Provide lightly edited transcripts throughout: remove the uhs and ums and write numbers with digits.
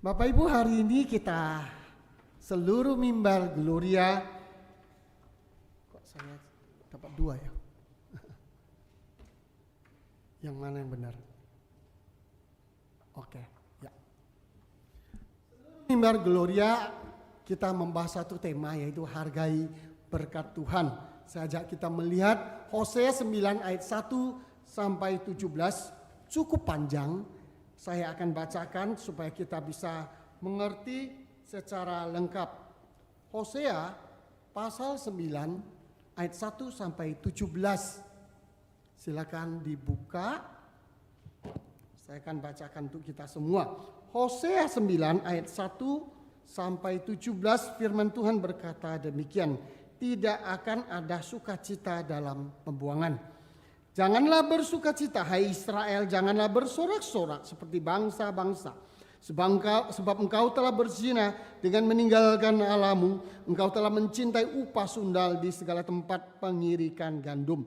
Bapak Ibu, hari ini kita seluruh mimbar Gloria. Kok saya dapat dua ya? Yang mana yang benar? Oke, ya. Mimbar Gloria kita membahas satu tema, yaitu hargai berkat Tuhan. Saya ajak kita melihat Hosea 9 ayat 1 sampai 17, cukup panjang. Saya akan bacakan supaya kita bisa mengerti secara lengkap. Hosea pasal 9 ayat 1 sampai 17. Silakan dibuka. Saya akan bacakan untuk kita semua. Hosea 9 ayat 1 sampai 17, firman Tuhan berkata demikian. Tidak akan ada sukacita dalam pembuangan. Janganlah bersukacita, hai Israel, janganlah bersorak-sorak seperti bangsa-bangsa. Sebab engkau telah berzina dengan meninggalkan Allahmu. Engkau telah mencintai upah sundal di segala tempat pengirikan gandum.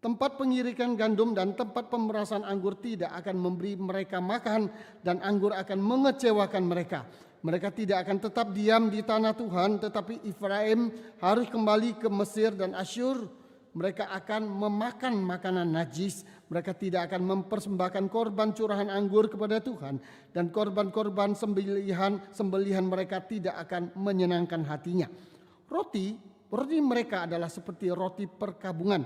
Tempat pengirikan gandum dan tempat pemerasan anggur tidak akan memberi mereka makan, dan anggur akan mengecewakan mereka. Mereka tidak akan tetap diam di tanah Tuhan, tetapi Efraim harus kembali ke Mesir dan Asyur. Mereka akan memakan makanan najis. Mereka tidak akan mempersembahkan korban curahan anggur kepada Tuhan. Dan korban-korban sembelihan mereka tidak akan menyenangkan hatinya. Roti mereka adalah seperti roti perkabungan.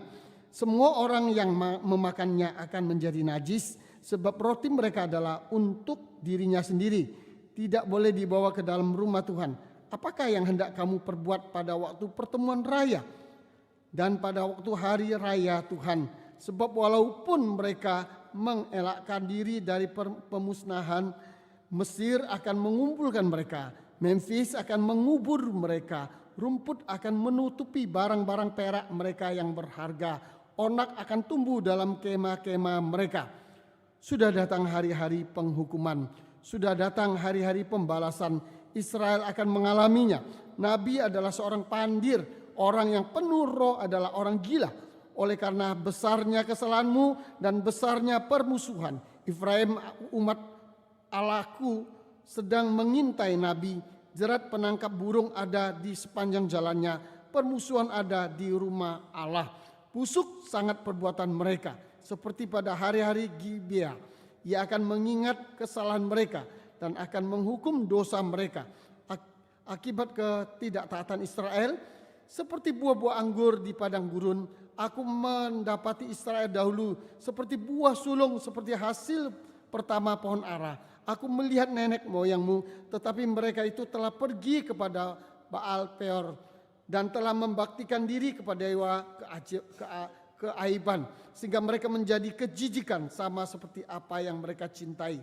Semua orang yang memakannya akan menjadi najis, sebab roti mereka adalah untuk dirinya sendiri. Tidak boleh dibawa ke dalam rumah Tuhan. Apakah yang hendak kamu perbuat pada waktu pertemuan raya dan pada waktu hari raya Tuhan? Sebab walaupun mereka mengelakkan diri dari pemusnahan, Mesir akan mengumpulkan mereka. Memphis akan mengubur mereka. Rumput akan menutupi barang-barang perak mereka yang berharga. Onak akan tumbuh dalam kemah-kemah mereka. Sudah datang hari-hari penghukuman. Sudah datang hari-hari pembalasan. Israel akan mengalaminya. Nabi adalah seorang pandir. Orang yang penuh roh adalah orang gila. Oleh karena besarnya kesalahanmu dan besarnya permusuhan, Efraim umat Allahku sedang mengintai nabi. Jerat penangkap burung ada di sepanjang jalannya. Permusuhan ada di rumah Allah. Busuk sangat perbuatan mereka. Seperti pada hari-hari Gibea. Ia akan mengingat kesalahan mereka dan akan menghukum dosa mereka. Akibat ketidaktaatan Israel, seperti buah-buah anggur di padang gurun, aku mendapati Israel dahulu seperti buah sulung, seperti hasil pertama pohon ara. Aku melihat nenek moyangmu, tetapi mereka itu telah pergi kepada Baal Peor dan telah membaktikan diri kepada dewa keaiban, sehingga mereka menjadi kejijikan sama seperti apa yang mereka cintai.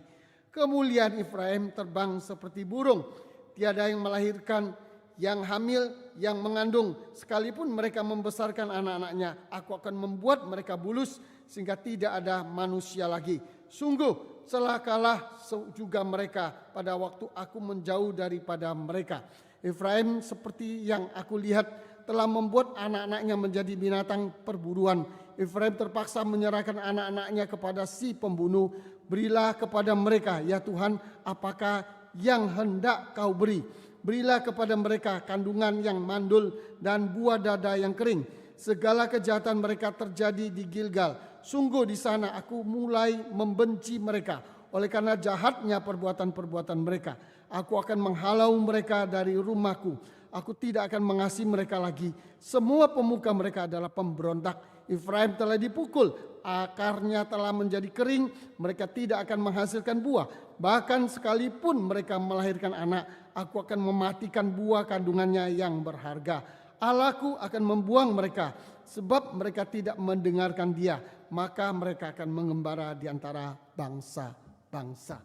Kemuliaan Efraim terbang seperti burung, tiada yang melahirkan, yang hamil, yang mengandung. Sekalipun mereka membesarkan anak-anaknya, aku akan membuat mereka bulus sehingga tidak ada manusia lagi. Sungguh celakalah juga mereka pada waktu aku menjauh daripada mereka. Efraim seperti yang aku lihat telah membuat anak-anaknya menjadi binatang perburuan. Efraim terpaksa menyerahkan anak-anaknya kepada si pembunuh. Berilah kepada mereka, ya Tuhan, apakah yang hendak kau beri. Berilah kepada mereka kandungan yang mandul dan buah dada yang kering. Segala kejahatan mereka terjadi di Gilgal. Sungguh di sana aku mulai membenci mereka. Oleh karena jahatnya perbuatan-perbuatan mereka. Aku akan menghalau mereka dari rumahku. Aku tidak akan mengasihi mereka lagi. Semua pemuka mereka adalah pemberontak. Efraim telah dipukul, akarnya telah menjadi kering. Mereka tidak akan menghasilkan buah. Bahkan sekalipun mereka melahirkan anak, aku akan mematikan buah kandungannya yang berharga. Allahku akan membuang mereka, sebab mereka tidak mendengarkan Dia. Maka mereka akan mengembara di antara bangsa-bangsa.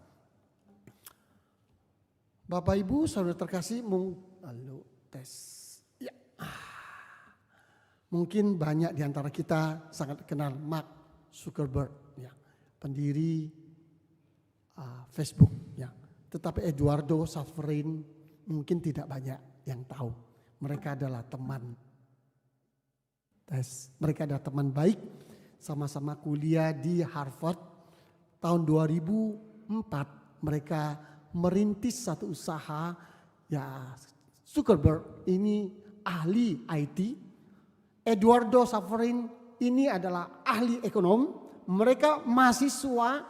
Bapak Ibu, saudara terkasih, lalu tes. Ya. Mungkin banyak di antara kita sangat kenal Mark Zuckerberg, ya, pendiri Facebook, ya. Tetapi Eduardo Saverin mungkin tidak banyak yang tahu. Mereka adalah teman. Mereka adalah teman baik, sama-sama kuliah di Harvard. Tahun 2004 mereka merintis satu usaha. Ya, Zuckerberg ini ahli IT. Eduardo Saverin ini adalah ahli ekonom. Mereka mahasiswa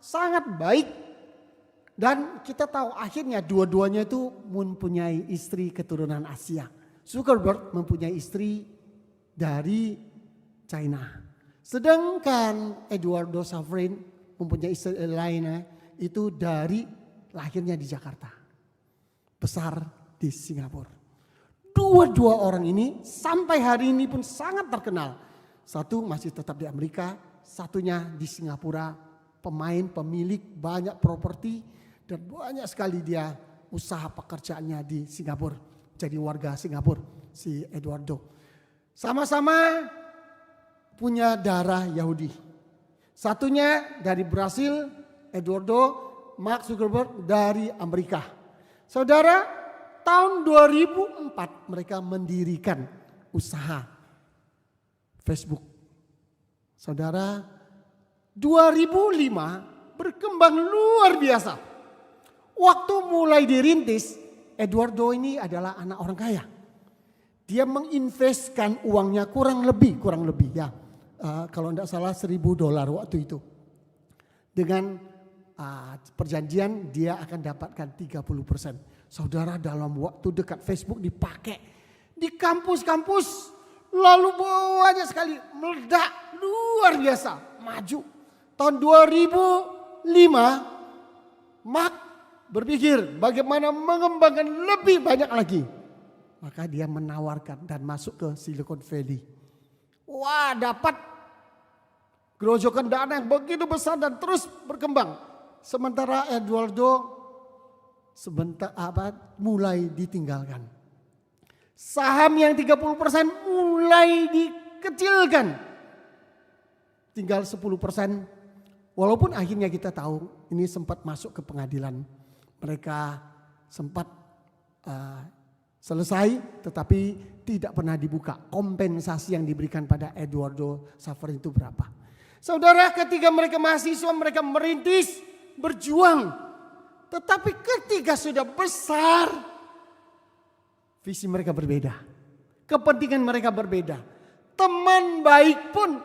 sangat baik. Dan kita tahu akhirnya dua-duanya itu mempunyai istri keturunan Asia. Zuckerberg mempunyai istri dari China. Sedangkan Eduardo Saverin mempunyai istri lainnya itu dari lahirnya di Jakarta. Besar di Singapura. Dua-dua orang ini sampai hari ini pun sangat terkenal. Satu masih tetap di Amerika, satunya di Singapura. Pemain, pemilik banyak properti. Dan banyak sekali dia usaha pekerjaannya di Singapura. Jadi warga Singapura si Eduardo. Sama-sama punya darah Yahudi. Satunya dari Brasil, Eduardo, Mark Zuckerberg dari Amerika. Saudara, tahun 2004 mereka mendirikan usaha Facebook. Saudara, 2005 berkembang luar biasa. Waktu mulai dirintis, Eduardo ini adalah anak orang kaya. Dia menginvestkan uangnya kurang lebih ya. Kalau tidak salah $1.000 waktu itu. Dengan perjanjian dia akan dapatkan 30%. Saudara, dalam waktu dekat Facebook dipakai di kampus-kampus. Lalu banyak sekali meledak luar biasa, maju. Tahun 2005 Mark berpikir bagaimana mengembangkan lebih banyak lagi. Maka dia menawarkan dan masuk ke Silicon Valley. Wah, dapat gerojokan dana yang begitu besar dan terus berkembang. Sementara Eduardo mulai ditinggalkan. Saham yang 30% mulai dikecilkan. Tinggal 10%. Walaupun akhirnya kita tahu ini sempat masuk ke pengadilan. Mereka sempat selesai tetapi tidak pernah dibuka kompensasi yang diberikan pada Eduardo Saverin itu berapa. Saudara, ketika mereka mahasiswa mereka merintis, berjuang. Tetapi ketika sudah besar, visi mereka berbeda. Kepentingan mereka berbeda. Teman baik pun,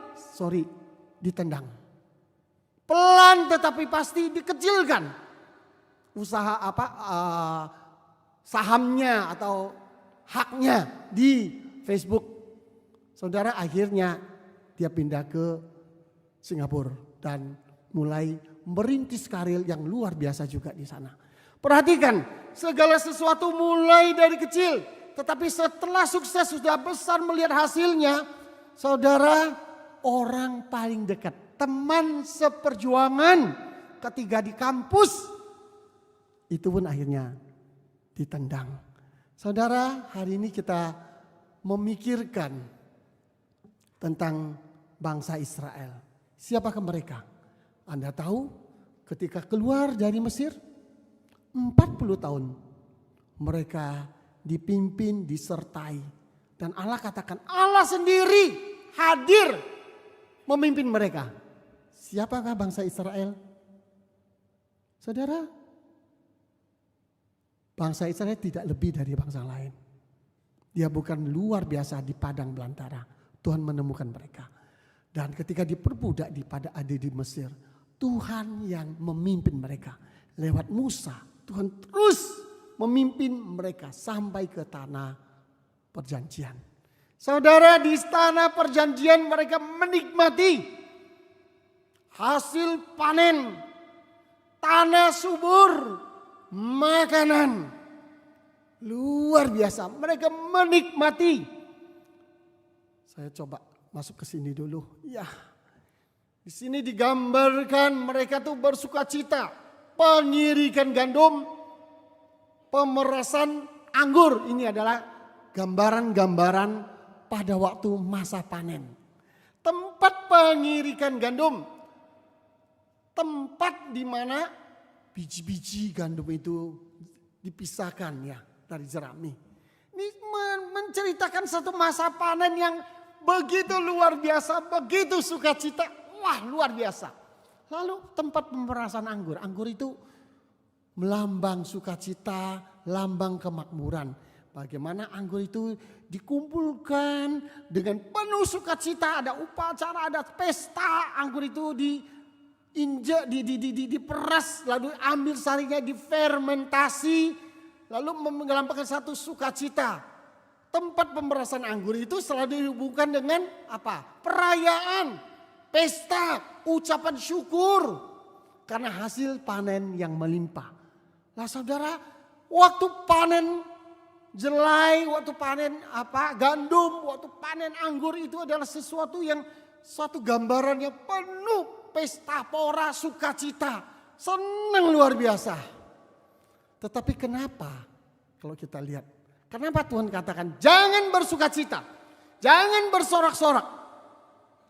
ditendang. Pelan tetapi pasti dikecilkan. Usaha sahamnya atau haknya di Facebook. Saudara, akhirnya dia pindah ke Singapura dan mulai merintis karir yang luar biasa juga di sana. Perhatikan, segala sesuatu mulai dari kecil, tetapi setelah sukses sudah besar melihat hasilnya, saudara, orang paling dekat, teman seperjuangan ketika di kampus itu pun akhirnya ditendang. Saudara, hari ini kita memikirkan tentang bangsa Israel. Siapakah mereka? Anda tahu ketika keluar dari Mesir 40 tahun mereka dipimpin, disertai. Dan Allah katakan Allah sendiri hadir memimpin mereka. Siapakah bangsa Israel? Saudara, bangsa Israel tidak lebih dari bangsa lain. Dia bukan luar biasa di padang belantara. Tuhan menemukan mereka. Dan ketika diperbudak di Mesir, Tuhan yang memimpin mereka. Lewat Musa, Tuhan terus memimpin mereka sampai ke tanah perjanjian. Saudara, di tanah perjanjian mereka menikmati hasil panen, tanah subur, makanan. Luar biasa, mereka menikmati. Saya coba masuk ke sini dulu. Ya, di sini digambarkan mereka tuh bersukacita, pengirikan gandum, pemerasan anggur. Ini adalah gambaran-gambaran pada waktu masa panen. Tempat pengirikan gandum, tempat di mana biji-biji gandum itu dipisahkan ya dari jerami. Ini menceritakan satu masa panen yang begitu luar biasa, begitu sukacita. Wah, luar biasa. Lalu tempat pemerasan anggur. Anggur itu melambang sukacita, lambang kemakmuran. Bagaimana anggur itu dikumpulkan dengan penuh sukacita, ada upacara, ada pesta, anggur itu diinjak, diperas, lalu ambil sarinya, difermentasi, lalu melambangkan satu sukacita. Tempat pemerasan anggur itu selalu dihubungkan dengan apa? Perayaan, pesta, ucapan syukur karena hasil panen yang melimpah. Lah saudara, waktu panen jelai, waktu panen gandum, waktu panen anggur itu adalah sesuatu yang satu gambaran yang penuh pesta pora, sukacita, senang luar biasa. Tetapi kenapa kalau kita lihat, kenapa Tuhan katakan jangan bersukacita, jangan bersorak-sorak?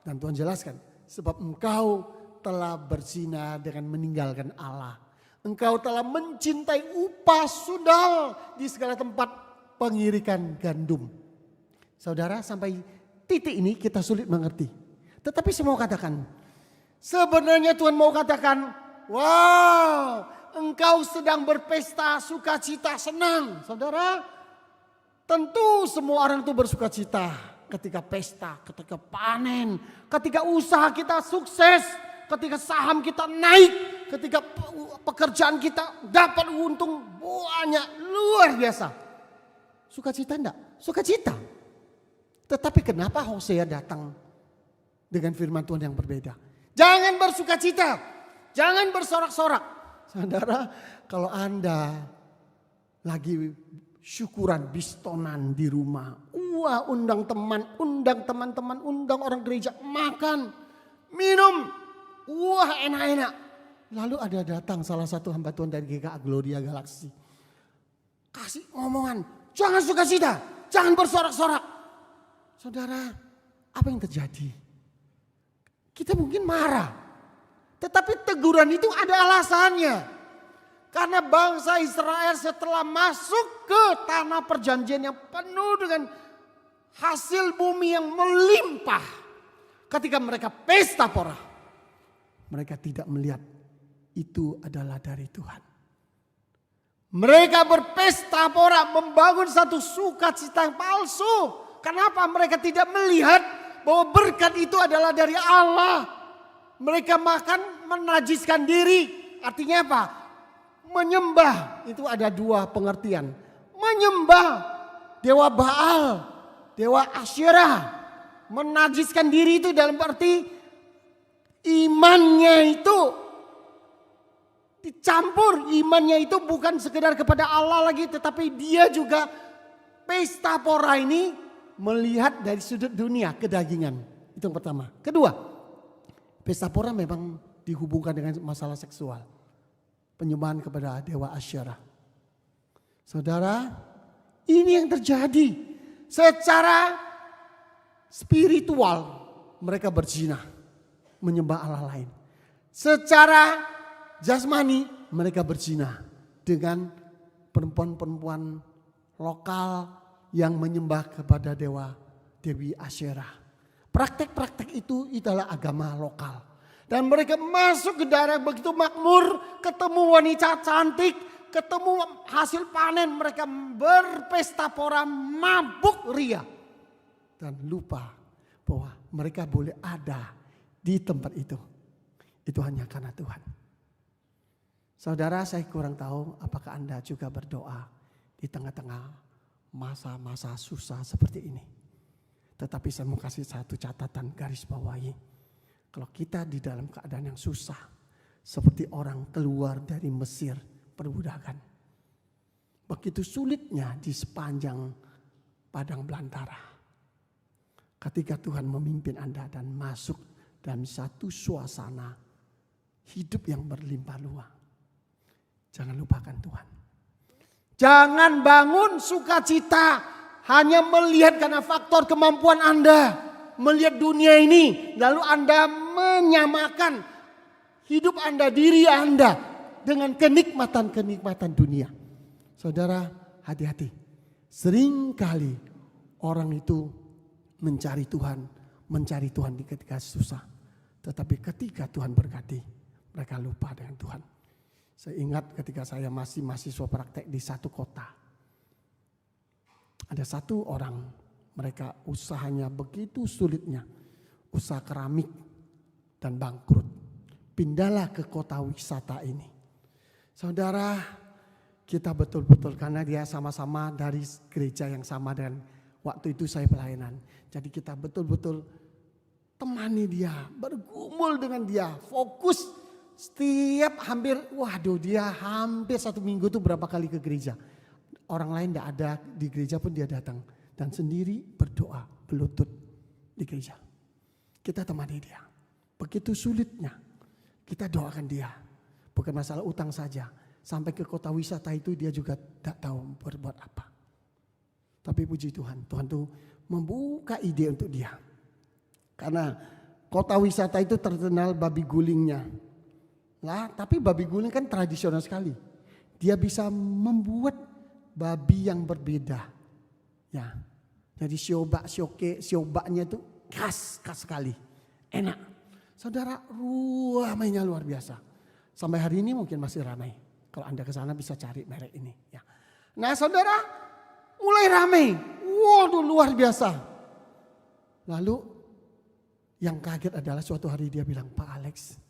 Dan Tuhan jelaskan, sebab engkau telah berzina dengan meninggalkan Allah. Engkau telah mencintai upah sundal di segala tempat pengirikan gandum. Saudara, sampai titik ini kita sulit mengerti. Tetapi saya mau katakan, sebenarnya Tuhan mau katakan, wow, engkau sedang berpesta, sukacita, senang. Saudara, tentu semua orang itu bersukacita ketika pesta, ketika panen, ketika usaha kita sukses, ketika saham kita naik, ketika pekerjaan kita dapat untung banyak, luar biasa. Sukacita enggak? Sukacita. Tetapi kenapa Hosea datang dengan firman Tuhan yang berbeda? Jangan bersukacita, jangan bersorak-sorak. Saudara, kalau Anda lagi syukuran bistonan di rumah, wah, undang teman-teman, undang orang gereja makan, minum, wah, enak-enak. Lalu ada datang salah satu hamba Tuhan dari GKA Gloria Galaksi, kasih ngomongan, jangan sukacita, jangan bersorak-sorak. Saudara, apa yang terjadi? Kita mungkin marah, tetapi teguran itu ada alasannya. Karena bangsa Israel setelah masuk ke tanah perjanjian yang penuh dengan hasil bumi yang melimpah, ketika mereka pesta pora, mereka tidak melihat itu adalah dari Tuhan. Mereka berpesta pora, membangun satu sukacita yang palsu. Kenapa? Mereka tidak melihat bahwa berkat itu adalah dari Allah. Mereka makan menajiskan diri. Artinya apa? Menyembah. Itu ada dua pengertian. Menyembah dewa Baal, dewa Asyerah. Menajiskan diri itu dalam arti imannya itu dicampur. Imannya itu bukan sekedar kepada Allah lagi, tetapi dia juga pesta pora ini melihat dari sudut dunia, kedagingan. Itu yang pertama. Kedua, pesta pora memang dihubungkan dengan masalah seksual. Penyembahan kepada dewa Asyerah. Saudara, ini yang terjadi. Secara spiritual mereka berzina, menyembah Allah lain. Secara jasmani mereka berzina dengan perempuan-perempuan lokal yang menyembah kepada Dewi Asyerah. Praktek-praktek itu adalah agama lokal. Dan mereka masuk ke daerah begitu makmur, ketemu wanita cantik, ketemu hasil panen, mereka berpesta pora, mabuk ria. Dan lupa bahwa mereka boleh ada di tempat itu. Itu hanya karena Tuhan. Saudara, saya kurang tahu apakah Anda juga berdoa di tengah-tengah masa-masa susah seperti ini. Tetapi saya mau kasih satu catatan garis bawahi. Kalau kita di dalam keadaan yang susah, seperti orang keluar dari Mesir perbudakan. Begitu sulitnya di sepanjang padang belantara. Ketika Tuhan memimpin Anda dan masuk dalam satu suasana hidup yang berlimpah ruah. Jangan lupakan Tuhan. Jangan bangun sukacita hanya melihat karena faktor kemampuan Anda. Melihat dunia ini, lalu Anda menyamakan hidup Anda, diri Anda dengan kenikmatan-kenikmatan dunia. Saudara, hati-hati. Seringkali orang itu mencari Tuhan di ketika susah. Tetapi ketika Tuhan berkati, mereka lupa dengan Tuhan. Saya ingat ketika saya masih mahasiswa praktek di satu kota. Ada satu orang, mereka usahanya begitu sulitnya. Usaha keramik dan bangkrut. Pindahlah ke kota wisata ini. Saudara, kita betul-betul karena dia sama-sama dari gereja yang sama dan waktu itu saya pelayanan. Jadi kita betul-betul temani dia, bergumul dengan dia, fokus setiap dia hampir 1 minggu itu berapa kali ke gereja. Orang lain tidak ada di gereja pun dia datang dan sendiri berdoa, berlutut di gereja. Kita temani dia, begitu sulitnya kita doakan dia. Bukan masalah utang saja. Sampai ke kota wisata itu dia juga tidak tahu berbuat apa. Tapi puji Tuhan, Tuhan tuh membuka ide untuk dia. Karena kota wisata itu terkenal babi gulingnya. Lah, tapi babi guling kan tradisional sekali. Dia bisa membuat babi yang berbeda. Ya. Jadi siobaknya itu khas sekali. Enak. Saudara, ramainya luar biasa. Sampai hari ini mungkin masih ramai. Kalau Anda ke sana bisa cari merek ini. Ya. Nah saudara, mulai ramai. Waduh luar biasa. Lalu yang kaget adalah suatu hari dia bilang, Pak Alex,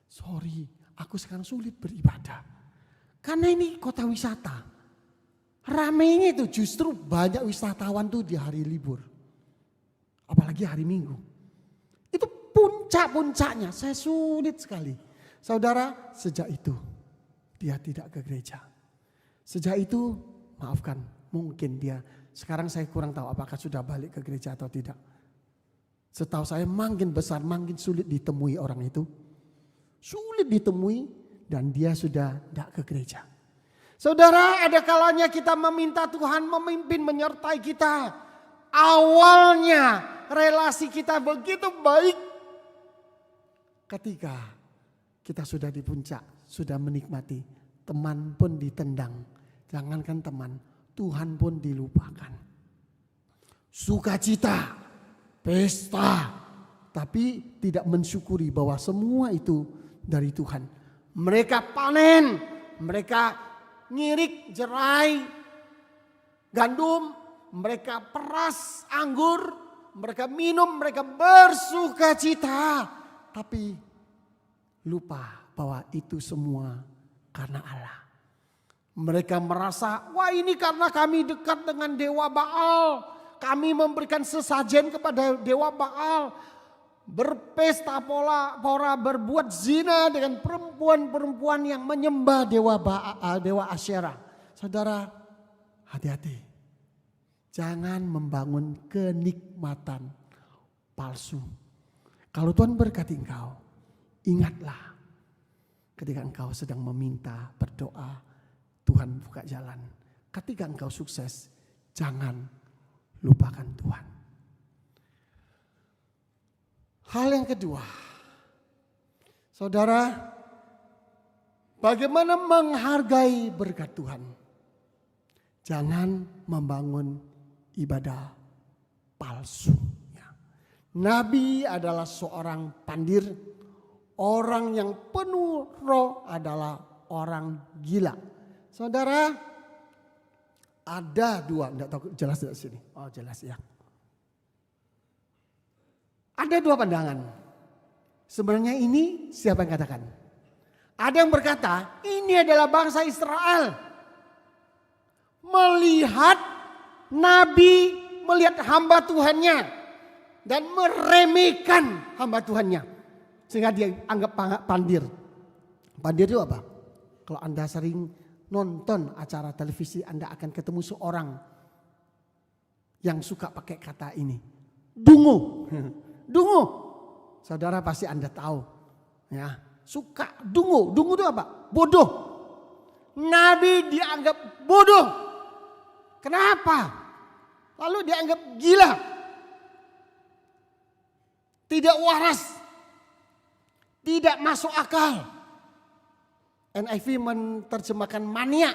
sorry aku sekarang sulit beribadah. Karena ini kota wisata. Ramainya itu justru banyak wisatawan tuh di hari libur. Apalagi hari Minggu. Itu puncak-puncaknya, saya sulit sekali. Saudara, sejak itu dia tidak ke gereja. Sejak itu, maafkan, mungkin dia, sekarang saya kurang tahu apakah sudah balik ke gereja atau tidak. Setahu saya makin besar, makin sulit ditemui orang itu. Sulit ditemui dan dia sudah tidak ke gereja. Saudara, ada kalanya kita meminta Tuhan memimpin menyertai kita. Awalnya relasi kita begitu baik. Ketika kita sudah di puncak, sudah menikmati, teman pun ditendang. Jangankan teman, Tuhan pun dilupakan. Sukacita, pesta, tapi tidak mensyukuri bahwa semua itu dari Tuhan. Mereka panen, mereka ngirik jerai gandum, mereka peras anggur, mereka minum, mereka bersukacita. Tapi lupa bahwa itu semua karena Allah. Mereka merasa, wah ini karena kami dekat dengan Dewa Baal. Kami memberikan sesajen kepada Dewa Baal. Berpesta pora berbuat zina dengan perempuan-perempuan yang menyembah Dewa Baal, Dewa Asyera. Saudara, hati-hati. Jangan membangun kenikmatan palsu. Kalau Tuhan berkati engkau, ingatlah ketika engkau sedang meminta, berdoa, Tuhan buka jalan. Ketika engkau sukses, jangan lupakan Tuhan. Hal yang kedua, saudara, bagaimana menghargai berkat Tuhan? Jangan membangun ibadah palsu. Nabi adalah seorang pandir, orang yang penuh roh adalah orang gila. Saudara, ada dua, enggak tahu jelas di sini. Oh, jelas ya. Ada dua pandangan. Sebenarnya ini siapa yang katakan? Ada yang berkata, ini adalah bangsa Israel. Melihat Nabi, melihat hamba Tuhannya. Dan meremehkan hamba Tuhannya. Sehingga dia anggap pandir. Pandir itu apa? Kalau Anda sering nonton acara televisi, Anda akan ketemu seorang yang suka pakai kata ini. Dungu. Dungu. Saudara pasti Anda tahu. Ya, suka dungu. Dungu itu apa? Bodoh. Nabi dianggap bodoh. Kenapa? Lalu dianggap gila. Tidak waras, tidak masuk akal. NIV menerjemahkan mania.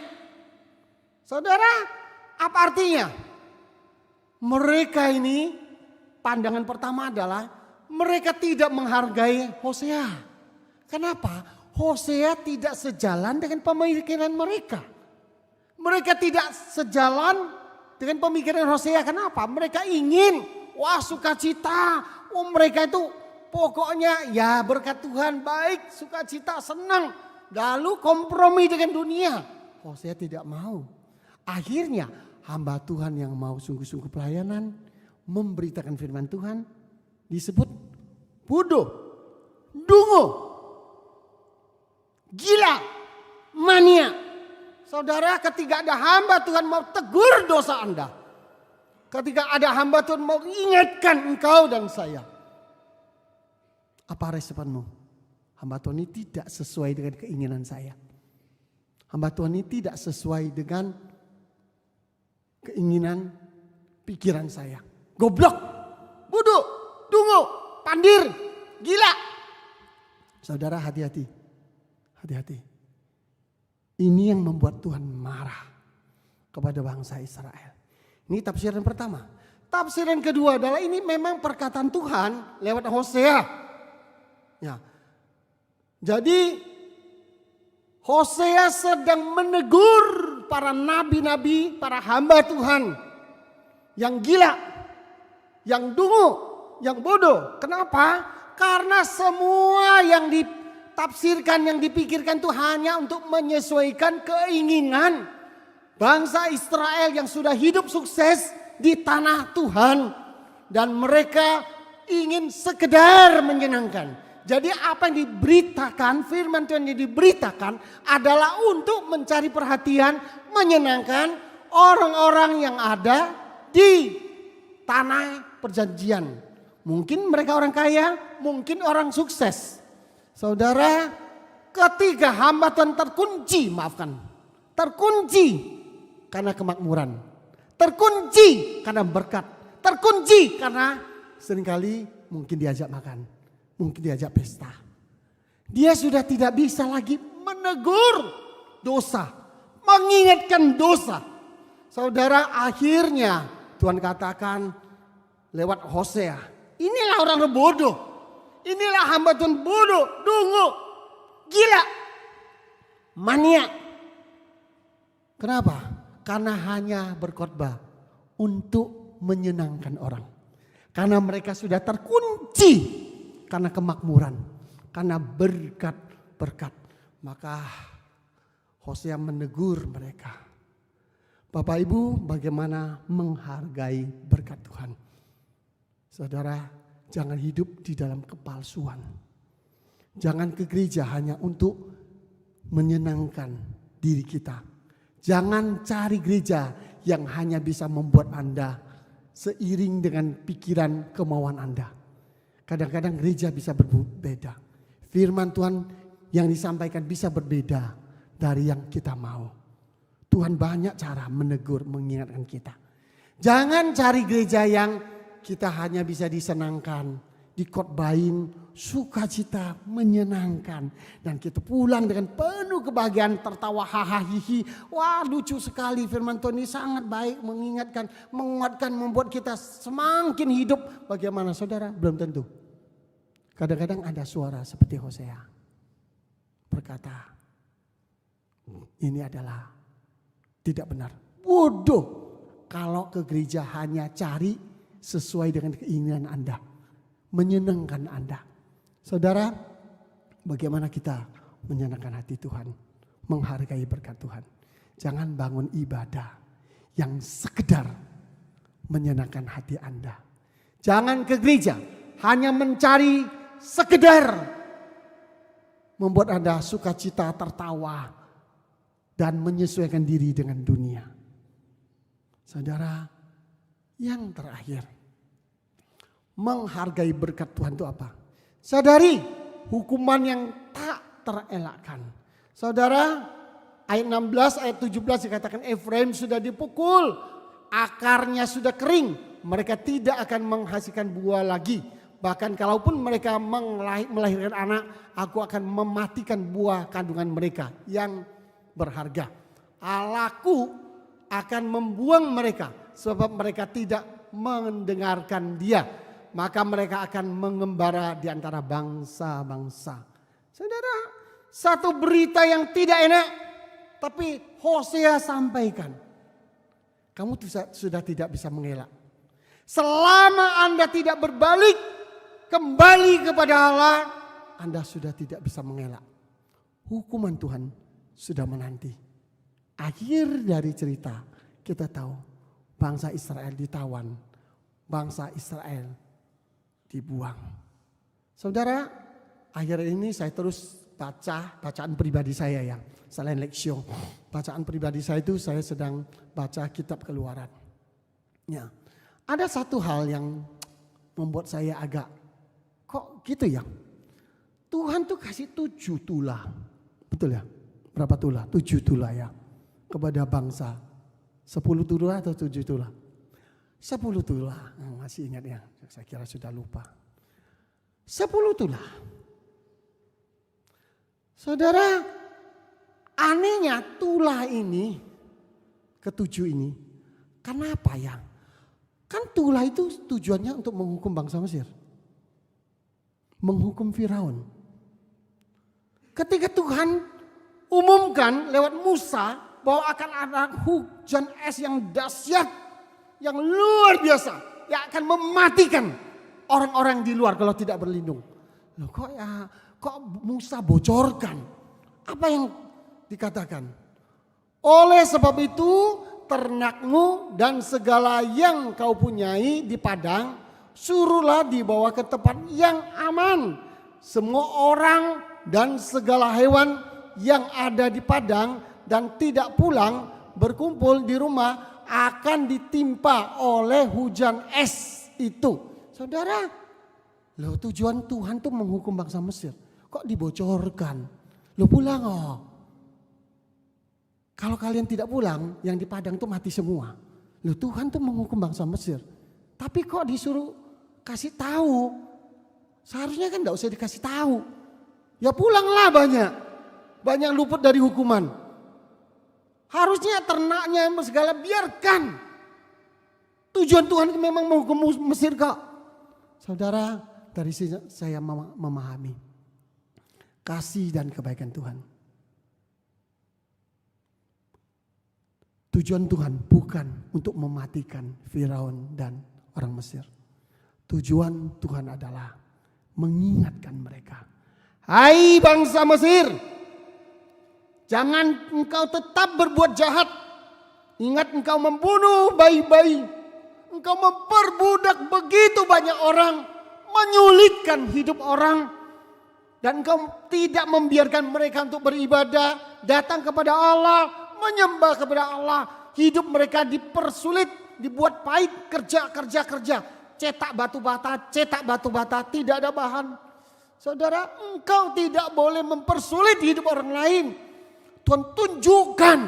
Saudara, apa artinya? Mereka ini, pandangan pertama adalah mereka tidak menghargai Hosea. Kenapa? Hosea tidak sejalan dengan pemikiran mereka. Mereka tidak sejalan dengan pemikiran Hosea. Kenapa? Mereka ingin, sukacita. Mereka itu pokoknya ya berkat Tuhan baik, sukacita, senang. Lalu kompromi dengan dunia. Hosea tidak mau. Akhirnya hamba Tuhan yang mau sungguh-sungguh pelayanan, memberitakan firman Tuhan, disebut bodoh, dungu, gila, mania. Saudara, ketika ada hamba Tuhan mau tegur dosa Anda, ketika ada hamba Tuhan mau ingatkan engkau dan saya, apa responmu? Hamba Tuhan ini tidak sesuai dengan keinginan saya. Hamba Tuhan ini tidak sesuai dengan keinginan pikiran saya. Goblok, bodoh, dungu, pandir, gila. Saudara, hati-hati. Hati-hati. Ini yang membuat Tuhan marah kepada bangsa Israel. Ini tafsiran pertama. Tafsiran kedua adalah ini memang perkataan Tuhan lewat Hosea. Ya. Jadi Hosea sedang menegur para nabi-nabi, para hamba Tuhan yang gila, yang dungu, yang bodoh. Kenapa? Karena semua yang ditafsirkan, yang dipikirkan itu hanya untuk menyesuaikan keinginan bangsa Israel yang sudah hidup sukses di tanah Tuhan. Dan mereka ingin sekedar menyenangkan. Jadi apa yang diberitakan, firman Tuhan yang diberitakan adalah untuk mencari perhatian, menyenangkan orang-orang yang ada di tanah perjanjian. Mungkin mereka orang kaya, mungkin orang sukses. Saudara, ketika hamba Tuhan terkunci karena kemakmuran, terkunci karena berkat, terkunci karena seringkali mungkin diajak makan, mungkin diajak pesta. Dia sudah tidak bisa lagi menegur dosa, mengingatkan dosa. Saudara, akhirnya Tuhan katakan lewat Hosea, inilah orang bodoh, inilah hamba Tuhan bodoh, dungu, gila, mania. Kenapa? Karena hanya berkhotbah untuk menyenangkan orang. Karena mereka sudah terkunci karena kemakmuran, karena berkat-berkat. Maka Hosea menegur mereka. Bapak Ibu, bagaimana menghargai berkat Tuhan? Saudara, jangan hidup di dalam kepalsuan. Jangan ke gereja hanya untuk menyenangkan diri kita. Jangan cari gereja yang hanya bisa membuat Anda seiring dengan pikiran kemauan Anda. Kadang-kadang gereja bisa berbeda. Firman Tuhan yang disampaikan bisa berbeda dari yang kita mau. Tuhan banyak cara menegur, mengingatkan kita. Jangan cari gereja yang kita hanya bisa disenangkan, dikhotbahin, sukacita, menyenangkan. Dan kita pulang dengan penuh kebahagiaan, tertawa hahaha hihi. Wah, lucu sekali firman Tuhan ini, sangat baik, mengingatkan, menguatkan, membuat kita semakin hidup. Bagaimana saudara? Belum tentu. Kadang-kadang ada suara seperti Hosea berkata, ini adalah tidak benar, bodoh kalau ke gereja hanya cari sesuai dengan keinginan Anda, menyenangkan Anda. Saudara, bagaimana kita menyenangkan hati Tuhan, menghargai berkat Tuhan? Jangan bangun ibadah yang sekedar menyenangkan hati Anda. Jangan ke gereja hanya mencari sekedar membuat Anda sukacita, tertawa, dan menyesuaikan diri dengan dunia. Saudara, yang terakhir, menghargai berkat Tuhan itu apa? Sadari hukuman yang tak terelakkan. Saudara, ayat 16, ayat 17 dikatakan Efraim sudah dipukul, akarnya sudah kering, mereka tidak akan menghasilkan buah lagi. Bahkan kalaupun mereka melahirkan anak, aku akan mematikan buah kandungan mereka yang berharga. Allahku akan membuang mereka sebab mereka tidak mendengarkan Dia. Maka mereka akan mengembara di antara bangsa-bangsa. Saudara, Satu berita yang tidak enak, tapi Hosea sampaikan. Kamu sudah tidak bisa mengelak. Selama Anda tidak berbalik kembali kepada Allah, Anda sudah tidak bisa mengelak. Hukuman Tuhan sudah menanti. Akhir dari cerita kita tahu bangsa Israel ditawan, bangsa Israel dibuang. Saudara, akhir ini saya terus bacaan pribadi saya ya. Selain leksio, bacaan pribadi saya itu saya sedang baca kitab Keluaran. Ya, ada satu hal yang membuat saya agak kok gitu ya. Tuhan tuh kasih 7 tulah, betul ya? Berapa tulah? 7 tulah ya kepada bangsa. 10 tulah atau 7 tulah? 10 tulah, masih ingat ya? Saya kira sudah lupa. 10 tulah. Saudara, anehnya tulah ini, ke-7 ini, kenapa ya? Kan tulah itu tujuannya untuk menghukum bangsa Mesir. Menghukum Firaun. Ketika Tuhan umumkan lewat Musa bahwa akan ada hujan es yang dahsyat, yang luar biasa, yang akan mematikan orang-orang di luar kalau tidak berlindung. Loh, kok Musa bocorkan? Apa yang dikatakan? Oleh sebab itu ternakmu dan segala yang kau punyai di padang, suruhlah dibawa ke tempat yang aman. Semua orang dan segala hewan yang ada di padang dan tidak pulang berkumpul di rumah akan ditimpa oleh hujan es itu. Saudara, loh, tujuan Tuhan tuh menghukum bangsa Mesir. Kok dibocorkan? Lo pulang oh. Kalau kalian tidak pulang, yang di padang tuh mati semua. Loh, Tuhan tuh menghukum bangsa Mesir. Tapi kok disuruh kasih tahu? Seharusnya kan enggak usah dikasih tahu. Ya pulanglah banyak. Banyak luput dari hukuman. Harusnya ternaknya segala biarkan. Tujuan Tuhan memang menghukum Mesir kok. Saudara, dari sini saya memahami kasih dan kebaikan Tuhan. Tujuan Tuhan bukan untuk mematikan Firaun dan orang Mesir. Tujuan Tuhan adalah mengingatkan mereka. Hai bangsa Mesir, jangan engkau tetap berbuat jahat. Ingat engkau membunuh bayi-bayi. Engkau memperbudak begitu banyak orang. Menyulitkan hidup orang. Dan engkau tidak membiarkan mereka untuk beribadah. Datang kepada Allah. Menyembah kepada Allah. Hidup mereka dipersulit. Dibuat pahit. Kerja. Cetak batu bata. Tidak ada bahan. Saudara, engkau tidak boleh mempersulit hidup orang lain. Tuhan tunjukkan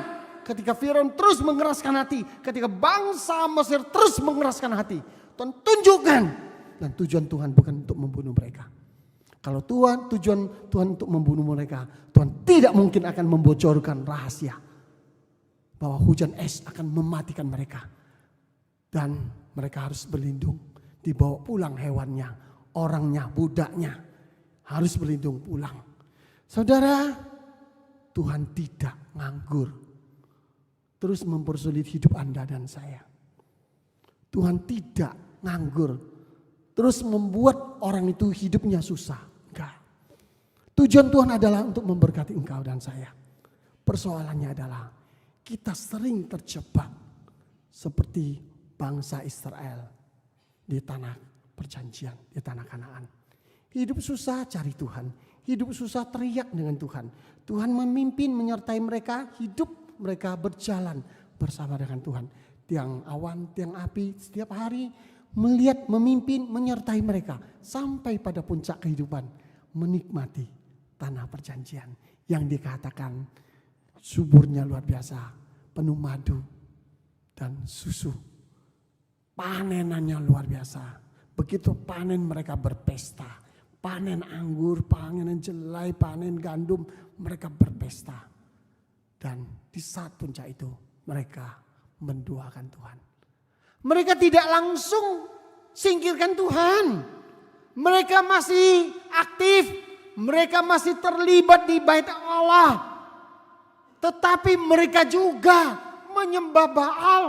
ketika Firaun terus mengeraskan hati. Ketika bangsa Mesir terus mengeraskan hati. Tuhan tunjukkan. Dan tujuan Tuhan bukan untuk membunuh mereka. Kalau tujuan Tuhan untuk membunuh mereka, Tuhan tidak mungkin akan membocorkan rahasia. Bahwa hujan es akan mematikan mereka. Dan mereka harus berlindung. Dibawa pulang hewannya, orangnya, budaknya. Harus berlindung pulang. Saudara, Tuhan tidak nganggur. Terus mempersulit hidup Anda dan saya. Tuhan tidak nganggur. Terus membuat orang itu hidupnya susah. Enggak. Tujuan Tuhan adalah untuk memberkati engkau dan saya. Persoalannya adalah kita sering terjebak seperti bangsa Israel di tanah perjanjian, di tanah Kanaan. Hidup susah cari Tuhan. Hidup susah teriak dengan Tuhan. Tuhan memimpin menyertai mereka, hidup mereka berjalan bersama dengan Tuhan. Tiang awan, tiang api setiap hari melihat, memimpin, menyertai mereka. Sampai pada puncak kehidupan. Menikmati tanah perjanjian. Yang dikatakan suburnya luar biasa. Penuh madu dan susu. Panenannya luar biasa. Begitu panen mereka berpesta. Panen anggur, panen jelai, panen gandum. Mereka berpesta. Dan di saat puncak itu mereka mendoakan Tuhan. Mereka tidak langsung singkirkan Tuhan. Mereka masih aktif mereka masih terlibat di bait Allah. Tetapi mereka juga menyembah Baal.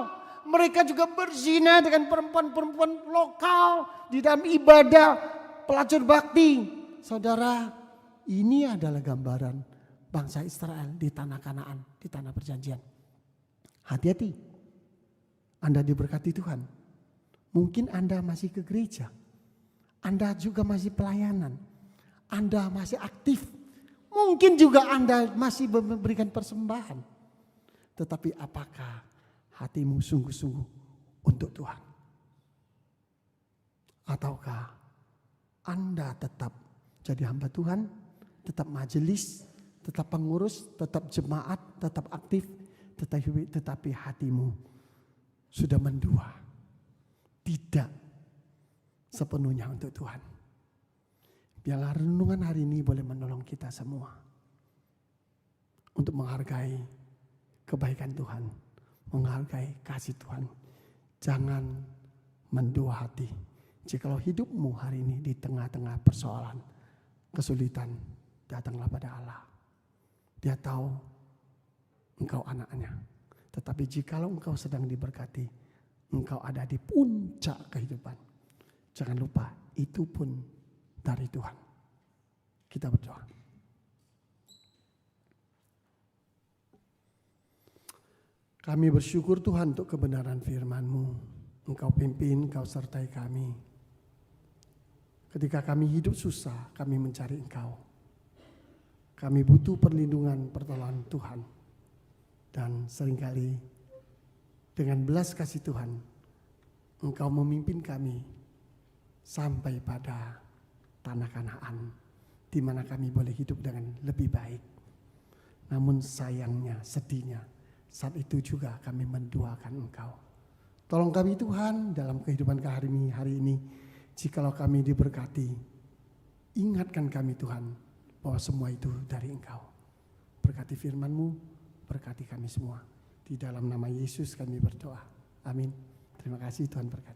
Mereka juga berzina dengan perempuan-perempuan lokal di dalam ibadah pelacur bakti. Saudara, ini adalah gambaran bangsa Israel di tanah Kanaan, di tanah perjanjian. Hati-hati, Anda diberkati Tuhan. Mungkin Anda masih ke gereja, Anda juga masih pelayanan, Anda masih aktif. Mungkin juga Anda masih memberikan persembahan. Tetapi apakah hatimu sungguh-sungguh untuk Tuhan? Ataukah Anda tetap jadi hamba Tuhan, tetap majelis, tetap pengurus, tetap jemaat, tetap aktif, tetapi hatimu sudah mendua, tidak sepenuhnya untuk Tuhan. Biarlah renungan hari ini boleh menolong kita semua untuk menghargai kebaikan Tuhan, menghargai kasih Tuhan. Jangan mendua hati. Jikalau hidupmu hari ini di tengah-tengah persoalan, kesulitan, datanglah pada Allah. Dia tahu engkau anaknya. Tetapi jikalau engkau sedang diberkati, engkau ada di puncak kehidupan, jangan lupa itu pun dari Tuhan. Kita berdoa. Kami bersyukur Tuhan untuk kebenaran firman-Mu. Engkau pimpin, Engkau sertai kami. Ketika kami hidup susah, kami mencari Engkau. Kami butuh perlindungan, pertolongan Tuhan. Dan seringkali dengan belas kasih Tuhan, Engkau memimpin kami sampai pada tanah Kanaan, di mana kami boleh hidup dengan lebih baik. Namun sayangnya, sedihnya, saat itu juga kami menduakan Engkau. Tolong kami Tuhan dalam kehidupan kami hari ini. Jikalau kami diberkati, ingatkan kami Tuhan bahwa semua itu dari Engkau. Berkati firman-Mu, berkati kami semua. Di dalam nama Yesus kami berdoa. Amin. Terima kasih Tuhan berkati.